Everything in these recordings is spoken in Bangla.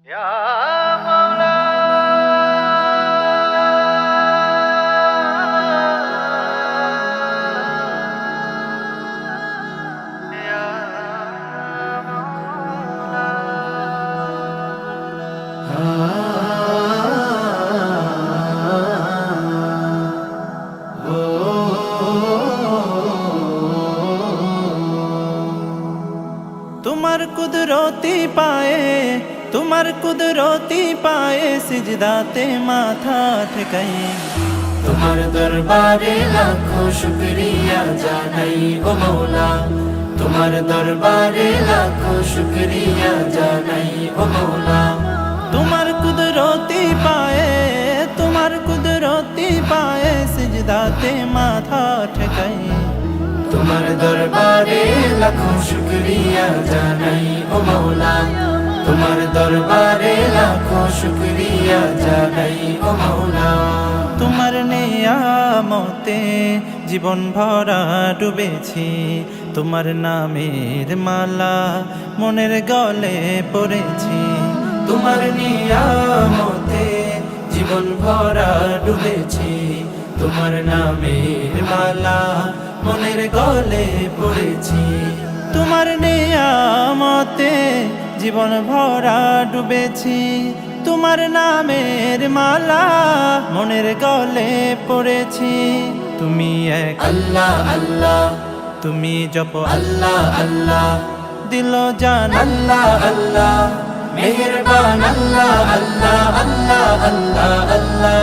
ইয়া মাওলা ইয়া মাওলা তোমার কুদরতি পায়ে, তোমার কুদরতি পায়ে সিজদাতে মাথা ঠেকাই। তোমার দরবারে লাখো শুকরিয়া জানাই ও মৌলা, তোমার দরবারে লাখো শুকরিয়া জানাই ও মৌলা। তোমার কুদরতি পায়ে, তোমার কুদরতি পায়ে সিজদাতে মাথা ঠেকাই। তোমার দরবারে লাখো শুকরিয়া জানাই ও মৌলা, তোমার দরবারে লাখো শুকরিয়া জানাই ও মৌলা। তোমার নিয়ামতে জীবন ভরা ডুবেছি, তোমার নামের মালা মনের গলে পড়েছি। তোমার নিয়ামতে জীবন ভরা ডুবেছি, তোমার নামের মালা মনের গলে পড়েছি। তোমার নিয়ামতে জীবন ভরা ডুবেছি, তোমার নামের মালা মনের গলে পড়েছি। তুমি এক আল্লাহ আল্লাহ, তুমি জপ আল্লাহ আল্লাহ, দিল জান আল্লাহ আল্লাহ, মেহেরবান আল্লাহ আল্লাহ আল্লাহ আল্লাহ আল্লাহ।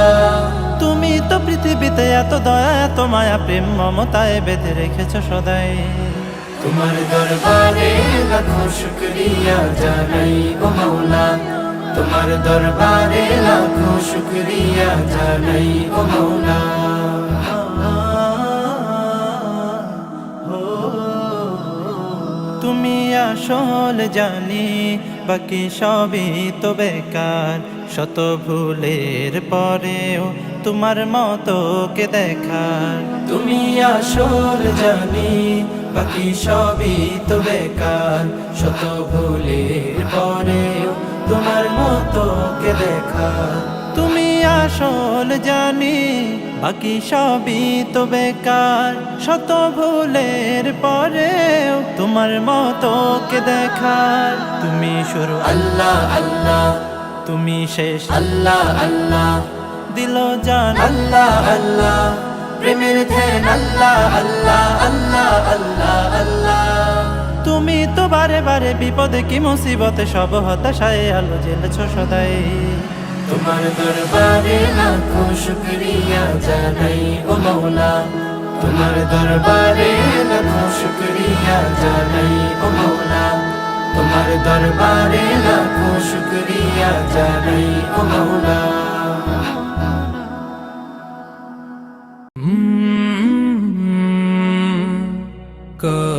তুমি তো পৃথিবীতে এত দয়া এত মায়া প্রেম মমতায় বেঁধে রেখেছ সদাই। তোমার দরবারে লাখো শুকরিয়া জানাই ও মৌলা, তোমার দরবারে লাখো শুকরিয়া জানাই ও মৌলা। তুমি আসল জানি বাকি সবই তো বেকার, শত ভুলের পরেও তোমার মতো কে দেখার। তুমি আসল জানি বাকি সবই তো বেকার, শত ভুলের পরেও তোমার মতো কে দেখা। তুমি আসল জানি বাকি সবই তো বেকার, শত ভুলের পরেও তোমার মতো কে দেখার। তুমি শুরু আল্লাহ আল্লাহ, তুমি শেষ আল্লাহ আল্লাহ, দিল জান আল্লাহ আল্লাহ, প্রেমের ধ্যান আল্লাহ আল্লাহ আল্লাহ আল্লাহ আল্লাহ। তুমি তো বারে বারে বিপদে কি মুসিবতে সব হতাশায় আলো জ্বেলেছ সদাই। তোমার দরবারে লাখো শুকরিয়া জানাই ও মৌলা, তোমার দরবারে লাখো শুকরিয়া জানাই ও মৌলা, তোমার দরবারে লাখো শুকরিয়া জানাই ও মৌলা। কা